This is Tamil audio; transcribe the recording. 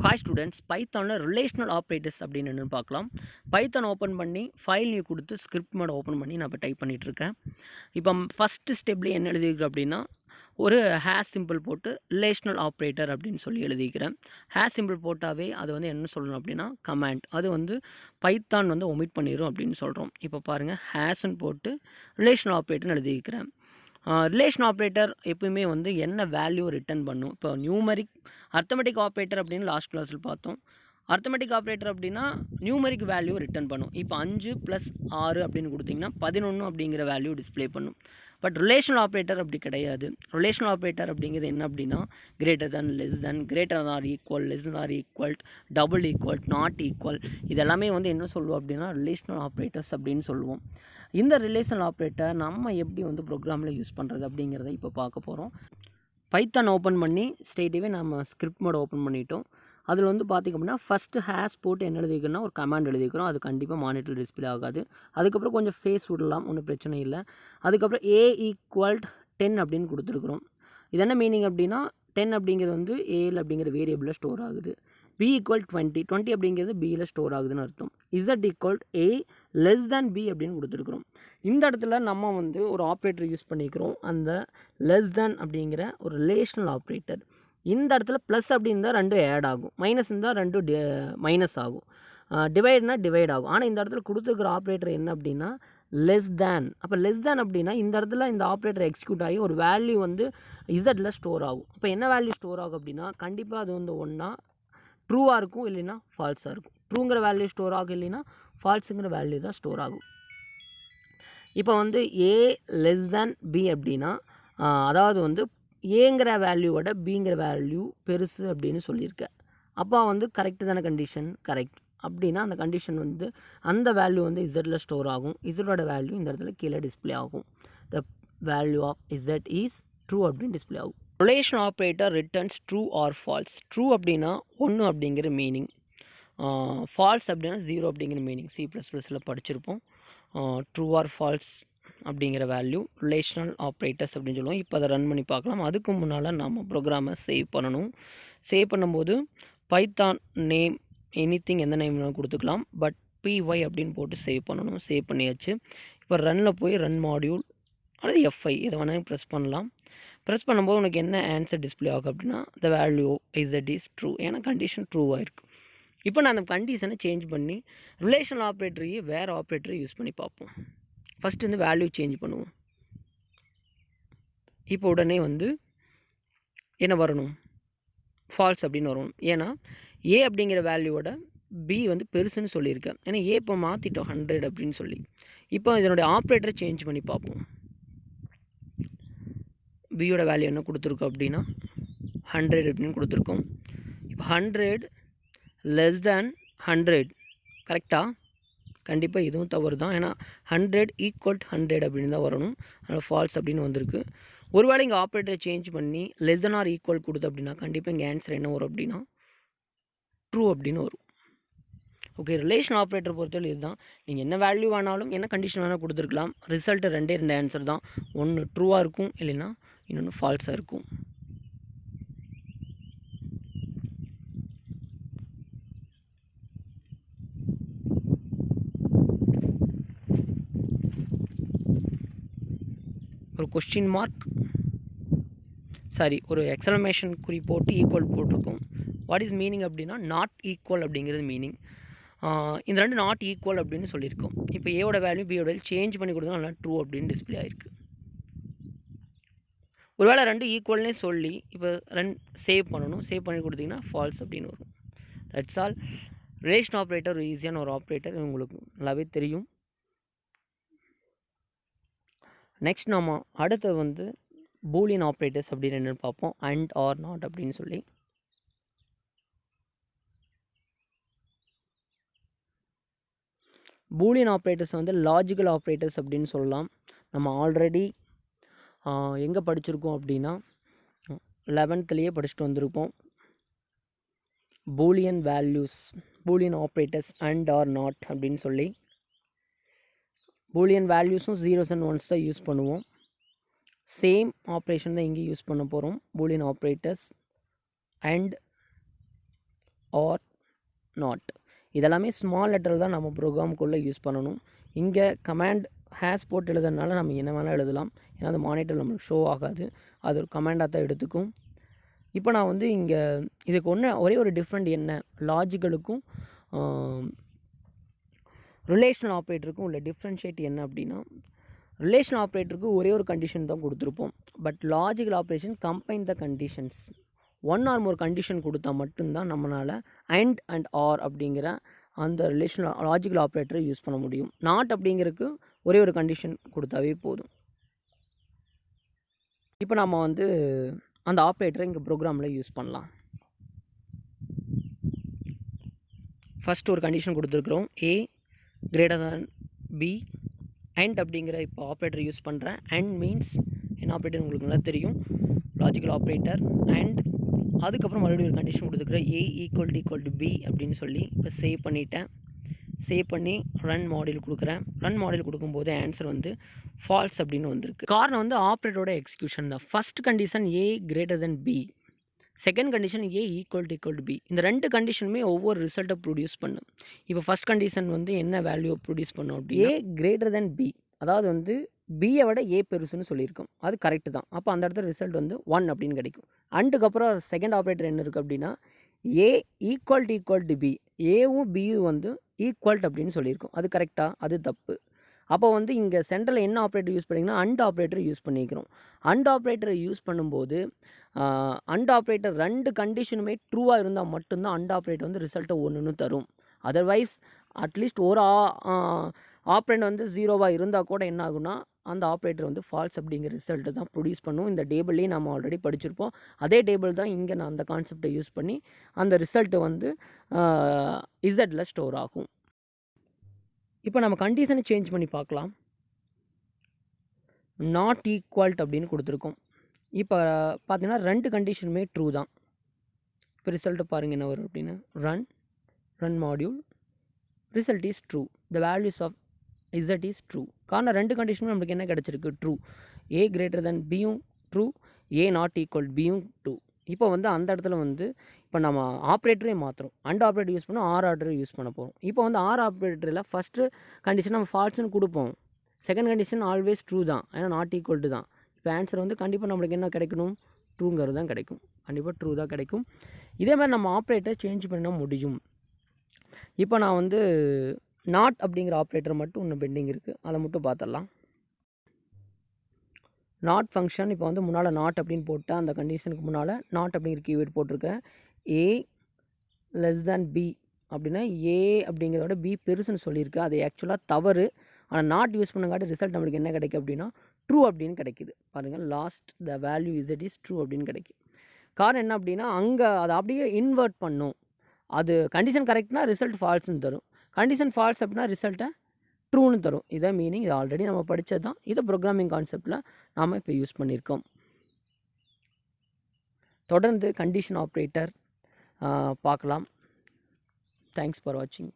ஹாய் ஸ்டூடெண்ட்ஸ், பைத்தானில் ரிலேஷனல் ஆப்ரேட்டர்ஸ் அப்படின்னு என்னென்னு பார்க்கலாம். பைத்தான் ஓப்பன் பண்ணி ஃபைல் நியூ கொடுத்து ஸ்கிரிப்ட் மோட் ஓப்பன் பண்ணி நான் இப்போ டைப் பண்ணிகிட்ருக்கேன். இப்போ ஃபஸ்ட்டு ஸ்டெப்லேயே என்ன எழுதிக்கிறேன் அப்படின்னா, ஒரு ஹேஷ் சிம்பிள் போட்டு ரிலேஷனல் ஆப்ரேட்டர் அப்படின்னு சொல்லி எழுதிக்கிறேன். ஹேஷ் சிம்பிள் போட்டாவே அது வந்து என்ன சொல்லணும் அப்படின்னா கமாண்ட், அது வந்து பைத்தான் வந்து ஒமிட் பண்ணிடும் அப்படின்னு சொல்கிறோம். இப்போ பாருங்கள், ஹேஷ்ன்னு போட்டு ரிலேஷனல் ஆப்ரேட்டர்னு எழுதிக்கிறேன். ரிலேஷன் ஆப்ரேட்டர் எப்பவுமே வந்து என்ன வேல்யூ ரிட்டர்ன் பண்ணும். இப்போ நியூமரிக் அர்த்தமெட்டிக் ஆப்ரேட்டர் அப்படின்னு லாஸ்ட் கிளாஸில் பார்த்தோம். அர்த்தமெட்டிக் ஆப்ரேட்டர் அப்படின்னா நியூமரிக் வேல்யூ ரிட்டர்ன் பண்ணும். இப்போ 5 + 6 அப்படின்னு கொடுத்திங்கன்னா 11 அப்படிங்கிற வேல்யூ டிஸ்பிளே பண்ணும். பட் ரிலேஷனல் ஆப்ரேட்டர் அப்படி கிடையாது. ரிலேஷனல் ஆப்ரேட்டர் அப்படிங்கிறது என்ன அப்படின்னா greater than, less than, greater or equal, less or equal, double equal, not equal, இதெல்லாமே வந்து என்ன சொல்லுவோம் அப்படின்னா ரிலேஷனல் ஆப்ரேட்டர்ஸ் அப்படின்னு சொல்லுவோம். இந்த ரிலேஷனல் ஆப்ரேட்டர் நம்ம எப்படி வந்து ப்ரோக்ராமில் யூஸ் பண்ணுறது அப்படிங்கிறத இப்போ பார்க்க போகிறோம். பைத்தான் ஓப்பன் பண்ணி ஸ்ட்ரெயிட்டாகவே நம்ம ஸ்கிரிப்ட் மோட் ஓப்பன் பண்ணிட்டோம். அதில் வந்து பார்த்திங்க அப்படின்னா ஃபஸ்ட்டு ஹேஷ் போட்டு என்ன எழுதிக்கிறோன்னா ஒரு கமாண்ட் எழுதிக்கிறோம். அது கண்டிப்பாக மானிட்டர் டிஸ்பிளே ஆகாது. அதுக்கப்புறம் கொஞ்சம் ஃபேஸ் விடலாம், ஒன்றும் பிரச்சனை இல்லை. அதுக்கப்புறம் A = 10 அப்படின்னு கொடுத்துருக்குறோம். இது என்ன மீனிங் அப்படின்னா 10 அப்படிங்கிறது வந்து ஏல அப்படிங்கிற வேரியபிளில் ஸ்டோர் ஆகுது. B = 20, 20 அப்படிங்கிறது Bயில் ஸ்டோர் ஆகுதுன்னு அர்த்தம். Z = A less than B அப்படின்னு கொடுத்துருக்குறோம். இந்த இடத்துல நம்ம வந்து ஒரு ஆப்ரேட்டர் யூஸ் பண்ணிக்கிறோம், அந்த லெஸ் தேன் அப்படிங்கிற ஒரு ரிலேஷனல் ஆப்ரேட்டர். இந்த இடத்துல ப்ளஸ் அப்படின்னு தான் 2 ஆட் ஆகும், மைனஸ் இருந்தால் 2 மைனஸ் ஆகும், டிவைட்னா டிவைட் ஆகும். ஆனால் இந்த இடத்துல கொடுத்துருக்குற ஆப்ரேட்டர் என்ன அப்படின்னா லெஸ் தேன். அப்போ லெஸ் தேன் அப்படின்னா இந்த இடத்துல இந்த ஆப்ரேட்டர் எக்ஸிக்யூட் ஆகி ஒரு வேல்யூ வந்து இசட்டில் ஸ்டோர் ஆகும். இப்போ என்ன வேல்யூ ஸ்டோர் ஆகும் அப்படின்னா கண்டிப்பாக அது வந்து ஒன்றா ட்ரூவாக இருக்கும், இல்லைன்னா ஃபால்ஸாக இருக்கும். ட்ரூங்கிற வேல்யூ ஸ்டோர் ஆகும், இல்லைன்னா ஃபால்ஸுங்கிற வேல்யூ தான் ஸ்டோர் ஆகும். இப்போ வந்து A less than B அப்படின்னா அதாவது வந்து ஏங்கிற வேல்யூவோட பிங்கிற வேல்யூ பெருசு அப்படின்னு சொல்லியிருக்கேன். அப்போ வந்து கரெக்டு தானே கண்டிஷன்? கரெக்ட். அப்படின்னா அந்த கண்டிஷன் வந்து அந்த வேல்யூ வந்து இசட்டில் ஸ்டோர் ஆகும். இசட்டோட வேல்யூ இந்த இடத்துல கீழே டிஸ்பிளே ஆகும். The value of Z is true அப்படின்னு டிஸ்பிளே ஆகும். Relation operator returns true or false. True அப்படின்னா 1 அப்படிங்கிற மீனிங், ஃபால்ஸ் அப்படின்னா 0 அப்படிங்கிற மீனிங். C++ல் படிச்சிருப்போம். ட்ரூ ஆர் ஃபால்ஸ் அப்படிங்கிற வேல்யூ ரிலேஷனல் ஆப்ரேட்டர்ஸ் அப்படின்னு சொல்லுவோம். இப்போ அதை ரன் பண்ணி பார்க்கலாம். அதுக்கு முன்னால் நம்ம ப்ரோக்ராமை சேவ் பண்ணணும். சேவ் பண்ணும்போது பைத்தான் நேம் எனிதிங் எந்த நேம் கொடுத்துக்கலாம், பட் py அப்படின்னு போட்டு சேவ் பண்ணணும். சேவ் பண்ணியாச்சு. இப்போ ரன்னில் போய் ரன் மாடியூல் அல்லது F5 இதை வேணாலும் ப்ரெஸ் பண்ணலாம். ப்ரெஸ் பண்ணும்போது உனக்கு என்ன ஆன்சர் டிஸ்பிளே ஆகும் அப்படின்னா the value Z is true. ஏன்னா கண்டிஷன் ட்ரூவாக இருக்குது. இப்போ நான் அந்த கண்டிஷனை சேஞ்ச் பண்ணி ரிலேஷனல் ஆப்ரேட்டரையே வேறு ஆப்ரேட்டரை யூஸ் பண்ணி பார்ப்போம். ஃபஸ்ட்டு வந்து வேல்யூ சேஞ்ச் பண்ணுவோம். இப்போ உடனே வந்து என்ன வரணும்? ஃபால்ஸ் அப்படின்னு வரணும். ஏன்னா A அப்படிங்கிற வேல்யூவோட B வந்து பெருசுன்னு சொல்லியிருக்கேன். ஏன்னா A இப்போ மாற்றிட்டோம் 100 அப்படின்னு சொல்லி. இப்போ இதனுடைய ஆப்ரேட்டரை சேஞ்ச் பண்ணி பார்ப்போம். பியோட வேல்யூ என்ன கொடுத்துருக்கோம் அப்படின்னா 100 அப்படின்னு கொடுத்துருக்கோம். இப்போ 100 லெஸ் தேன் 100 கரெக்டாக? கண்டிப்பாக இதுவும் தவறு தான். ஏன்னா 100 = 100 அப்படின்னு தான் வரணும். அதனால் ஃபால்ஸ் அப்படின்னு வந்திருக்கு. ஒருவேளை இங்கே ஆப்ரேட்டரை சேஞ்ச் பண்ணி லெஸ் தென் ஆர் ஈக்குவல் கொடுத்து அப்படின்னா கண்டிப்பாக இங்கே ஆன்சர் என்ன வரும் அப்படின்னா ட்ரூ அப்படின்னு வரும். ஓகே, ரிலேஷன் ஆப்ரேட்டர் பொறுத்தவரை இதுதான். நீங்கள் என்ன வேல்யூ வேணாலும் என்ன கண்டிஷன் வேணால் கொடுத்துருக்கலாம். ரிசல்ட்டு 2 ஆன்சர் தான். ஒன்று ட்ரூவாக இருக்கும், இல்லைன்னா இன்னொன்று ஃபால்ஸாக இருக்கும். ஒரு கொஸ்டின் மார்க், ஒரு எக்ஸ்க்ளமேஷன் குறி போட்டு ஈக்குவல் போட்டிருக்கோம். வாட் இஸ் மீனிங் அப்படின்னா நாட் ஈக்குவல் அப்படிங்கிறது மீனிங். இந்த 2 நாட் ஈக்குவல் அப்படின்னு சொல்லியிருக்கோம். இப்போ ஏவோட வேல்யூ பியோட வேல்யூ சேஞ்ச் பண்ணி கொடுத்தா ட்ரூ அப்படின்னு டிஸ்பிளே ஆகிருக்கு. ஒருவேளை 2 ஈக்குவல்னே சொல்லி இப்போ சேவ் பண்ணணும். சேவ் பண்ணி கொடுத்தீங்கன்னா ஃபால்ஸ் அப்படின்னு வரும். That's all. ரிலேஷன் ஆப்ரேட்டர் ஒரு ஈஸியான ஒரு ஆப்ரேட்டர், உங்களுக்கு நல்லாவே தெரியும். நெக்ஸ்ட் நம்ம அடுத்து வந்து பூலியன் ஆப்ரேட்டர்ஸ் அப்படின்னு என்னென்னு பார்ப்போம். அண்ட் ஆர் நாட் அப்படின்னு சொல்லி. பூலியன் ஆப்ரேட்டர்ஸ் வந்து லாஜிக்கல் ஆப்ரேட்டர்ஸ் அப்படின்னு சொல்லலாம். நம்ம ஆல்ரெடி எங்கே படிச்சிருக்கோம் அப்படின்னா 11th படிச்சுட்டு வந்திருப்போம். Boolean values, Boolean operators and or not அப்படின்னு சொல்லி. பூலியன் வேல்யூஸும் 0s and 1s தான் யூஸ் பண்ணுவோம். சேம் ஆப்ரேஷன் தான் இங்கே யூஸ் பண்ண போகிறோம். Boolean operators and or not. இதெல்லாமே ஸ்மால் லெட்டர் தான் நம்ம ப்ரோக்ராமுக்குள்ளே யூஸ் பண்ணணும். இங்கே கமாண்ட் ஹேஸ் போட்டு எழுதுறதுனால நம்ம என்ன வேணால் எழுதலாம். ஏன்னா அது மானிட்டர் நம்மளுக்கு ஷோ ஆகாது, அது ஒரு கமாண்டாக தான் எடுத்துக்கும். இப்போ நான் வந்து இங்கே இதுக்கு ஒரே ஒரு டிஃப்ரெண்ட் என்ன, லாஜிக்கலுக்கும் ரிலேஷனல் ஆப்ரேட்டருக்கும் உள்ள டிஃப்ரென்ஷியேட் என்ன அப்படின்னா, ரிலேஷனல் ஆப்ரேட்டருக்கு ஒரே ஒரு கண்டிஷன் தான் கொடுத்துருப்போம். But logical operation combine the conditions. One or more condition கொடுத்தா மட்டும்தான் நம்மளால் அண்ட் ஆர் அப்படிங்கிற அந்த ரிலேஷனல் லாஜிக்கல் ஆப்ரேட்டரை யூஸ் பண்ண முடியும். நாட் அப்படிங்கிறதுக்கு ஒரே ஒரு கண்டிஷன் கொடுத்தாவே போதும். இப்போ நம்ம வந்து அந்த ஆப்ரேட்டரை இங்கே ப்ரோக்ராமில் யூஸ் பண்ணலாம். ஃபஸ்ட் ஒரு கண்டிஷன் கொடுத்துருக்குறோம், A greater than B. And அப்படிங்கிற இப்போ ஆப்ரேட்டர் யூஸ் பண்ணுறேன். அண்ட் மீன்ஸ் என்ன ஆப்ரேட்டர் உங்களுக்கு நல்லா தெரியும், லாஜிக்கல் ஆப்ரேட்டர். அண்ட் அதுக்கப்புறம் மறுபடியும் ஒரு கண்டிஷன் கொடுத்துருக்குறேன், A ஈக்குவல் டு B அப்படின்னு சொல்லி இப்போ சேவ் பண்ணிட்டேன். சேவ் பண்ணி ரன் மாடியூல் கொடுக்குறேன். ரன் மாடியூல் கொடுக்கும்போது ஆன்சர் வந்து ஃபால்ஸ் அப்படின்னு வந்திருக்கு. காரணம் வந்து ஆப்ரேட்டரோட எக்ஸிக்யூஷன் தான். First condition A greater than B, second condition A equal to B. இந்த ரெண்டு கண்டிஷனுமே ஒவ்வொரு ரிசல்ட்டை ப்ரொடியூஸ் பண்ணும். இப்போ ஃபஸ்ட் கண்டிஷன் வந்து என்ன வேல்யூ ப்ரொடியூஸ் பண்ணும் அப்படி, A greater than B, அதாவது வந்து பியை விட ஏ பெருசுன்னு சொல்லியிருக்கோம், அது கரெக்டு தான். அப்போ அந்த இடத்துல ரிசல்ட் வந்து 1 அப்படின்னு கிடைக்கும். அண்டுக்கப்புறம் செகண்ட் ஆப்ரேட்டர் என்ன இருக்குது அப்படின்னா, A ஈக்குவல் டு B, ஏவும் பியும் வந்து ஈக்குவல்ட் அப்படின்னு சொல்லியிருக்கோம், அது கரெக்டாக, அது தப்பு. அப்போ வந்து இங்கே சென்டரில் என்ன ஆப்ரேட்டர் யூஸ் பண்ணிங்கன்னா அண்ட் ஆப்ரேட்டர் யூஸ் பண்ணிக்கிறோம். அண்ட் ஆப்ரேட்டரை யூஸ் பண்ணும்போது அண்ட் ஆப்ரேட்டர் ரெண்டு கண்டிஷனுமே ட்ரூவாக இருந்தால் மட்டும்தான் அண்ட் ஆப்ரேட்டர் வந்து ரிசல்ட்டை ஒன்றுன்னு தரும். அதர்வைஸ் அட்லீஸ்ட் ஒரு ஆப்ரேண்ட் வந்து 0வாக இருந்தால் கூட என்ன ஆகுனா அந்த ஆப்ரேட்டர் வந்து ஃபால்ஸ் அப்படிங்கிற ரிசல்ட்டை தான் ப்ரொடியூஸ் பண்ணும். இந்த டேபிள்லேயே நம்ம ஆல்ரெடி படிச்சிருப்போம். அதே டேபிள் தான் இங்கே நான் அந்த கான்செப்டை யூஸ் பண்ணி அந்த ரிசல்ட்டு வந்து இசட்டில் ஸ்டோர் ஆகும். இப்போ நம்ம கண்டிஷனை சேஞ்ச் பண்ணி பார்க்கலாம். நாட் ஈக்குவல்ட் அப்படின்னு கொடுத்துருக்கோம். இப்போ பார்த்தீங்கன்னா ரெண்டு கண்டிஷனுமே ட்ரூ தான். இப்போ ரிசல்ட்டு பாருங்கள் என்ன வரும் அப்படின்னு, run module, result is true, the values of Z is true. காரணம் ரெண்டு கண்டிஷனும் நம்மளுக்கு என்ன கிடச்சிருக்கு, ட்ரூ. A greater than Bயும் ட்ரூ, A not equal Bயும் ட்ரூ. இப்போ வந்து அந்த இடத்துல வந்து இப்போ நம்ம ஆப்ரேட்டரே மாற்றுறோம். அண்ட் ஆப்ரேட்டர் யூஸ் பண்ணோம், ஆர் ஆர்டரை யூஸ் பண்ண போகிறோம். இப்போ வந்து ஆர் ஆப்ரேட்டரில் ஃபஸ்ட்டு கண்டிஷன் நம்ம ஃபால்ஸ்னு கொடுப்போம், செகண்ட் கண்டிஷன் ஆல்வேஸ் ட்ரூ தான், ஏன்னா நாட் ஈக்குவல் டு தான். இப்போ ஆன்சர் வந்து கண்டிப்பாக நம்மளுக்கு என்ன கிடைக்கணும், ட்ரூங்கிறது தான் கிடைக்கும். கண்டிப்பாக ட்ரூ தான் கிடைக்கும். இதே மாதிரி நம்ம ஆப்ரேட்டர் சேஞ்ச் பண்ண முடியும். இப்போ நான் வந்து நாட் அப்படிங்கிற ஆப்ரேட்டர் மட்டும் இன்னும் பெண்டிங் இருக்குது, அதை மட்டும் பார்த்துடலாம். நாட் ஃபங்க்ஷன் இப்போ வந்து முன்னால் நாட் அப்படின்னு போட்டால் அந்த கண்டிஷனுக்கு முன்னால் நாட் அப்படிங்கிற கீவேர்ட் போட்டிருக்கேன். A லெஸ் தேன் B அப்படின்னா A அப்படிங்கிறதோட B பெருசுன்னு சொல்லியிருக்கு, அது ஆக்சுவலாக தவறு. ஆனால் நாட் யூஸ் பண்ணங்காட்டி ரிசல்ட் நம்மளுக்கு என்ன கிடைக்கும் அப்படின்னா ட்ரூ அப்படின்னு கிடைக்குது. பாருங்கள், lost the value Z is true அப்படின்னு கிடைக்கும். காரணம் என்ன அப்படின்னா அங்கே அதை அப்படியே இன்வெர்ட் பண்ணும். அது கண்டிஷன் கரெக்ட்னா ரிசல்ட் ஃபால்ஸ்னு தரும், கண்டிஷன் ஃபால்ஸ் அப்படின்னா ரிசல்ட்டை ட்ரூன்னு தரும். இதான் மீனிங். இது ஆல்ரெடி நம்ம படித்தது தான். இதை ப்ரோக்ராமிங் கான்செப்டில் நாம் இப்போ யூஸ் பண்ணியிருக்கோம். தொடர்ந்து கண்டிஷன் ஆப்ரேட்டர் பார்க்கலாம். தேங்க்ஸ் ஃபார் வாட்சிங்.